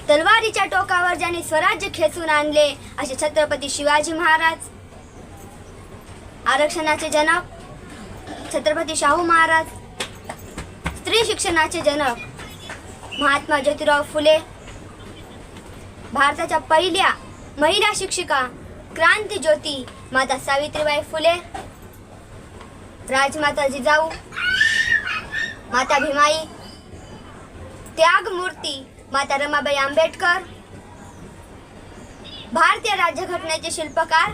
तलवारीच्या टोकावर ज्यांनी स्वराज्य खेचून आणले असे छत्रपती शिवाजी महाराज, आरक्षणाचे जनक छत्रपती शाहू महाराज, स्त्री शिक्षणाचे जनक महात्मा ज्योतिराव फुले, भारताच्या पहिल्या महिला शिक्षिका क्रांती ज्योती माता सावित्रीबाई फुले, राजमाता जिजाऊ, माता भीमाई, त्यागमूर्ती माता रमाबाई आंबेडकर, भारतीय राज्यघटनेचे शिल्पकार,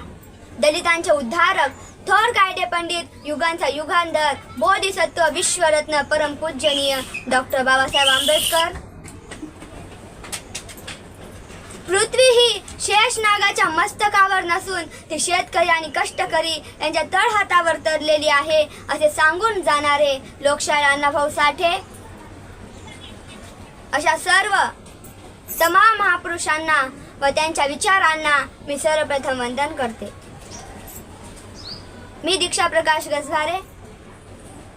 दलितांचे उद्धारक, थोर कायदे पंडित, युगांचा युगांधर, बोधिसत्व, विश्वरत्न, परमपूजनीय डॉक्टर बाबासाहेब आंबेडकर. पृथ्वी ही शेषनागाच्या मस्तकावर नसून ती शेतकरी आणि कष्टकरी यांच्या तळहातावर तरलेली आहे असे सांगून जाणारे लोकशाहीर अण्णाभाऊ साठे. अशा सर्व तमाम महापुरुषांना व त्यांच्या विचारांना मी सर्वप्रथम वंदन करते. मी दीक्षा प्रकाश गजभारे.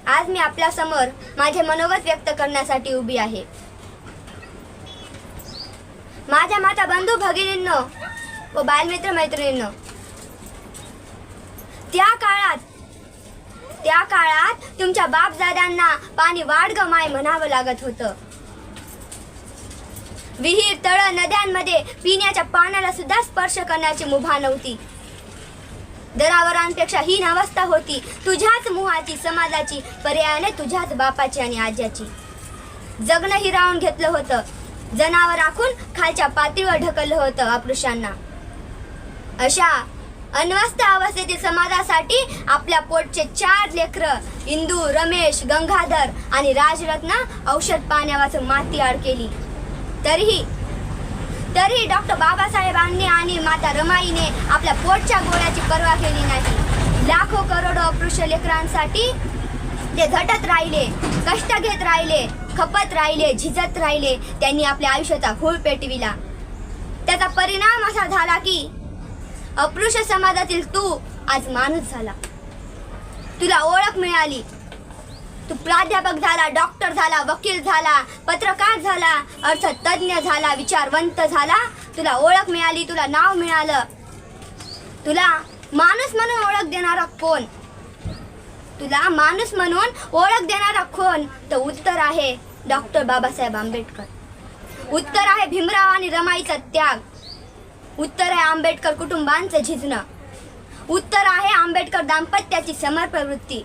आज मी आपल्या समोर माझे मनोगत व्यक्त करण्यासाठी उभी आहे. माझ्या माता बंधू भगिनींनो व बालमित्र मैत्रिणींनो, त्या काळात तुमच्या बापदादांना पाणी वाढ ग माय म्हणावं लागत होतं. विहीर, तळ, नद्यांमध्ये पिण्याच्या पाण्याला सुद्धा स्पर्श करण्याची मुभा नव्हती. जनावरांपेक्षा हीन अवस्था होती तुझ्याच मुहाची, समाजाची, पर्यायाने तुझ्याच बापाची आणि आज्याची. जगणं हिरावून घेतलं होतं, जनावर राखून खालच्या पातळीवर ढकललं होतं अपृषांना. अशा अन्वस्थ अवस्थेतील समाजासाठी आपल्या पोटचे 4 लेकरं इंदू, रमेश, गंगाधर आणि राजरत्न औषध पाण्यावाचून माती आड केली. तरीही डॉक्टर बाबासाहेबांनी आणि माता रमाईने आपल्या पोटच्या गोळ्याची पर्वा केली नाही. लाखो करोडो अपृश्य लेकरांसाठी ते झटत राहिले, कष्ट घेत राहिले, खपत राहिले, झिजत राहिले. त्यांनी आपल्या आयुष्याचा घोळ पेटविला. त्याचा परिणाम असा झाला की अपृश्य समाजातील तू आज माणूस झाला. तुला ओळख मिळाली. तू प्राध्यापक झाला, डॉक्टर झाला, वकील झाला, पत्रकार झाला, अर्थतज्ञ झाला, विचारवंत झाला. तुला ओळख मिळाली, तुला नाव मिळालं. तुला माणूस म्हणून ओळख देणारा कोण? तुला माणूस म्हणून ओळख देणारा कोण? तर उत्तर आहे डॉक्टर बाबासाहेब आंबेडकर. उत्तर आहे भीमराव आणि रमाईचा त्याग. उत्तर आहे आंबेडकर कुटुंबांचं झिजणं. उत्तर आहे आंबेडकर दाम्पत्याची समर्पण वृत्ती.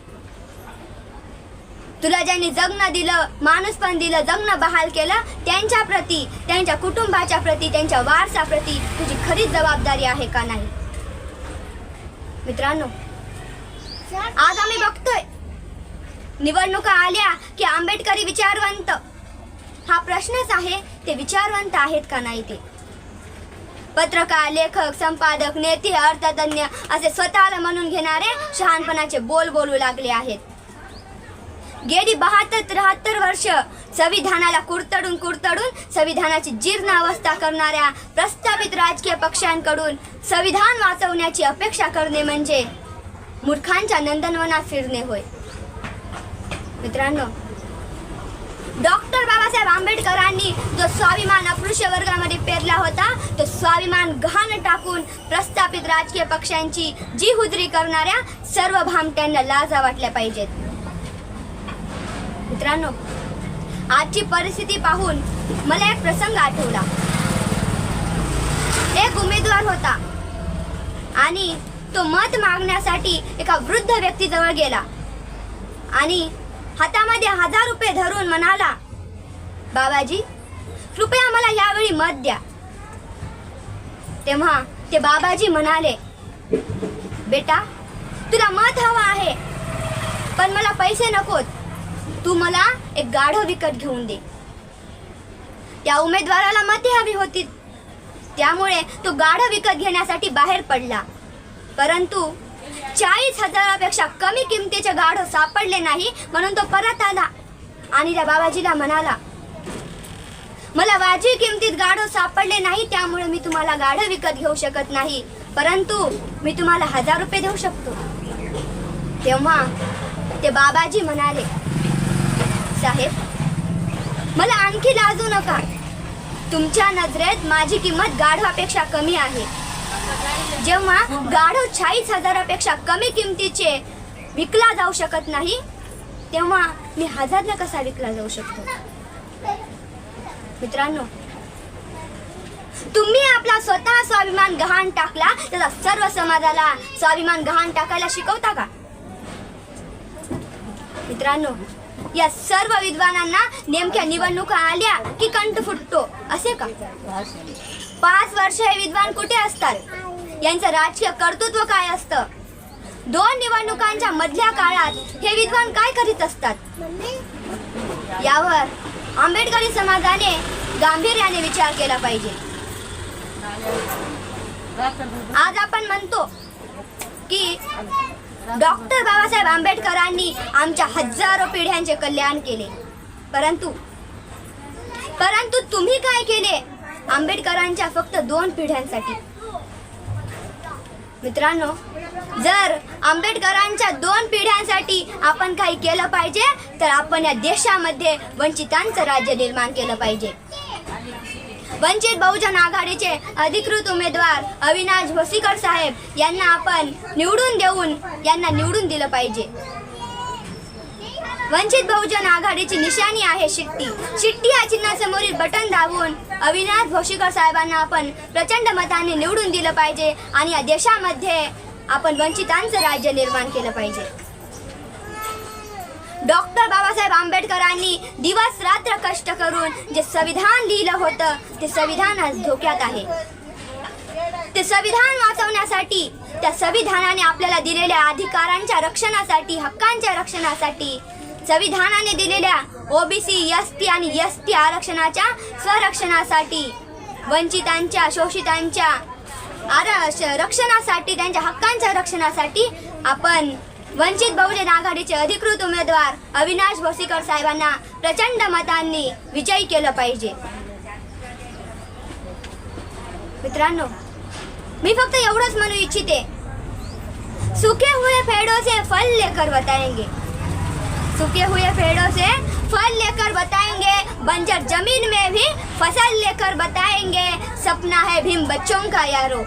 तुला ज्यांनी जगणं दिलं, माणूसपण दिलं, जगणं बहाल केलं, त्यांच्या प्रती, त्यांच्या कुटुंबाच्या प्रती, त्यांच्या वारसाप्रती तुझी खरीच जबाबदारी आहे का नाही? मित्रांनो, आज आम्ही बघतोय निवडणुका आल्या की आंबेडकरी विचारवंत. हा प्रश्नच आहे, ते विचारवंत आहेत का नाही ते. पत्रकार, लेखक, संपादक, नेते, अर्थतज्ञ असे स्वतःला म्हणून घेणारे शहाणपणाचे बोल बोलू लागले आहेत. गेली 72-73 वर्ष संविधानाला कुरतडून संविधानाची जीर्ण अवस्था करणाऱ्या प्रस्थापित राजकीय पक्षांकडून संविधान वाचवण्याची अपेक्षा करणे म्हणजे मूर्खांच्या नंदनवनात फिरणे होय. मित्रांनो, डॉक्टर बाबासाहेब आंबेडकरांनी जो स्वाभिमान अपृश्य वर्गामध्ये पेरला होता, तो स्वाभिमान गहाण टाकून प्रस्थापित राजकीय पक्षांची जी हुजरी करणाऱ्या सर्व भामट्यांना लाजा वाटल्या पाहिजेत. मित्रांनो, आजची परिस्थिती पाहून मला एक प्रसंग आठवला. एक उमेदवार होता आणि तो मत मागण्यासाठी एका वृद्ध व्यक्तीजवळ गेला आणि हातामध्ये 1000 रुपये धरून म्हणाला, बाबाजी, कृपया मला यावेळी मत द्या. तेव्हा ते बाबाजी म्हणाले, बेटा, तुला मत हवा आहे, पण मला पैसे नकोत. तू मला एक गाढव विकत घेऊन दे. त्या उमेदवाराला मते हवी होती, त्यामुळे तो गाढव विकत घेण्यासाठी बाहेर पडला. परंतु 40,000पेक्षा कमी किमतीचे गाढव सापडले नाही, म्हणून तो परत आला आणि त्या बाबाजीला म्हणाला, मला वाजवी किमतीत गाढव सापडले नाही, त्यामुळे मी तुम्हाला गाढव विकत घेऊ शकत नाही, परंतु मी तुम्हाला 1000 रुपये देऊ शकतो. तेव्हा ते बाबाजी म्हणाले, साहेब, मला आणखी लाजू नका. तुमच्या नजरेत माझी किंमत गाढवापेक्षा कमी आहे. जेव्हा गाढव 40,000पेक्षा कमी किमतीचे विकला जाऊ शकत नाही, तेव्हा मी 1000 कसा विकला जाऊ शकतो? मित्रांनो, तुम्ही आपला स्वतः स्वाभिमान गहाण टाकला, त्याचा सर्व समाजाला स्वाभिमान गहाण टाकायला शिकवता का? मित्रांनो, या सर्व विद्वानांना नेमक्या निवडणुका आल्या की कंठ फुटतो असे का? 5 वर्ष हे विद्वान कुठे असतात? यांचं राजकीय कर्तृत्व काय असतं? 2 निवडणुकांच्या मधल्या काळात हे विद्वान काय करीत असतात? यावर आंबेडकरी समाजाने गांभीर्याने विचार केला पाहिजे. आज आपण म्हणतो की डॉक्टर बाबासाहेब आंबेडकरांनी आमच्या हजारो पिढ्यांचे कल्याण केले, परंतु तुम्ही काय केले आंबेडकरांच्या फक्त 2 पिढ्यांसाठी? मित्रांनो, जर आंबेडकरांच्या 2 पिढ्यांसाठी आपण काही केलं पाहिजे, तर आपण या देशामध्ये वंचितांचं राज्य निर्माण केलं पाहिजे. वंचित बहुजन आघाडीचे अधिकृत उमेदवार अविनाश भोसीकर साहेब यांना आपण निवडून दिलं पाहिजे. वंचित बहुजन आघाडीची निशाणी आहे शिट्टी. शिट्टी या चिन्हासमोरील बटन दाबून अविनाश भोसीकर साहेबांना आपण प्रचंड मताने निवडून दिलं पाहिजे आणि या देशामध्ये आपण वंचितांचं राज्य निर्माण केलं पाहिजे. डॉक्टर बाबासाहेब आंबेडकरांनी दिवस रात्र कष्ट करून जे संविधान लिहिलं होतं, ते संविधान आज धोक्यात आहे. ते संविधान वाचवण्यासाठी, त्या संविधानाने आपल्याला दिलेल्या अधिकारांच्या रक्षणासाठी, हक्कांच्या रक्षणासाठी, संविधानाने दिलेल्या ओबीसी, एसटी आणि एसटी आरक्षणाच्या संरक्षणासाठी, वंचितांच्या, शोषितांच्या रक्षणासाठी, त्यांच्या हक्कांच्या रक्षणासाठी आपण वंचित बहुजन आघाडीचे अधिकृत उमेदवार अविनाश भोसीकर साहेबांना प्रचंड मतांनी विजयी केलं पाहिजे. मित्रांनो, मी फक्त एवढंच म्हणू इच्छिते, सूखे हुए पेड़ों से फल लेकर बताएंगे, सूखे हुए पेड़ों से फल लेकर बताएंगे, बंजर जमीन में भी फसल लेकर बताएंगे. सपना है भीम बच्चों का यारो,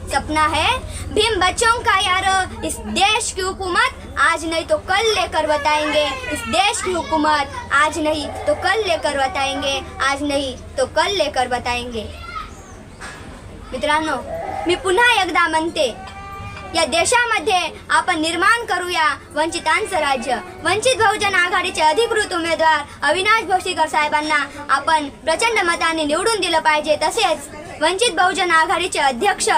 सपना है भीम बच्चों का यारो. इस देश की हुकूमत आज नहीं तो कल लेकर बताएंगे. इस देश की हुकूमत आज नहीं तो कल लेकर बताएंगे. आज नहीं तो कल लेकर बताएंगे. मित्रांनो, मी पुन्हा एकदा म्हणते, या देशामध्ये आपण निर्माण करूया वंचितांचं राज्य. वंचित बहुजन आघाडीचे अधिकृत उमेदवार अविनाश भोसीकर साहेबांना आपण प्रचंड मताने निवडून दिलं पाहिजे. तसेच वंचित बहुजन आघाडीचे अध्यक्ष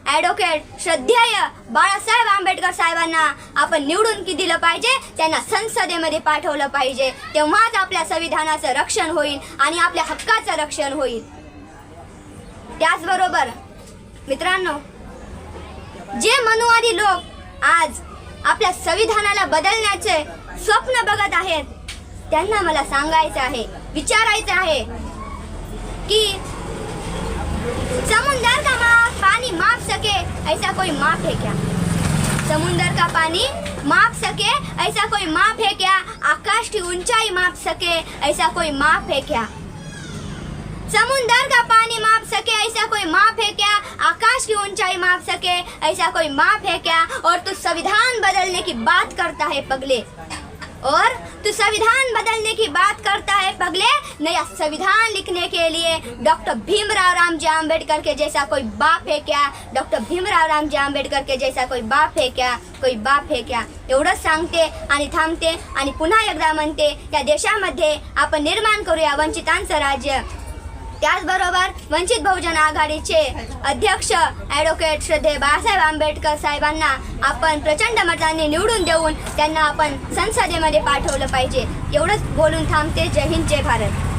ॲडव्होकेट श्रद्धेय बाळासाहेब आंबेडकर साहेबांना आपण निवडून दिलं पाहिजे. त्यांना संसदेमध्ये पाठवलं पाहिजे. तेव्हाच आपल्या संविधानाचं रक्षण होईल आणि आपल्या हक्काचं रक्षण होईल. त्याचबरोबर मित्रांनो, जे मनुवादी लोक आज आपल्या संविधानाला बदलण्याचे स्वप्न बघत आहेत, त्यांना मला सांगायचं आहे, विचारायचं आहे की समुंदर का पानी माप सके ऐसा कोई माप है क्या? समुंदर का पानी माप सके ऐसा कोई माप है क्या? आकाश की ऊंचाई माप सके ऐसा कोई माप है क्या? समुंदर का पानी माप सके ऐसा कोई माप है क्या? आकाश की ऊंचाई माप सके ऐसा कोई माप है क्या? और तू संविधान बदलने की बात करता है पगले, और तू संविधान बदलने की बात करता है पगले. नया संविधान लिखने के लिए डॉक्टर भीमराव रामजी आंबेडकर के जैसा कोई बाप है क्या? डॉक्टर भीमराव रामजी आंबेडकर के जैसा कोई बाप है क्या? कोई बाप है क्या? एवढंच सांगते आणि थांबते आणि पुन्हा एकदा म्हणते, या देशामध्ये आपण निर्माण करूया वंचितांचं राज्य. त्याचबरोबर वंचित बहुजन आघाडीचे अध्यक्ष ॲडव्होकेट श्रद्धेय बाळासाहेब आंबेडकर साहेबांना आपण प्रचंड मतांनी निवडून देऊन त्यांना आपण संसदेमध्ये पाठवलं पाहिजे. एवढंच बोलून थांबते. जय हिंद, जय भारत.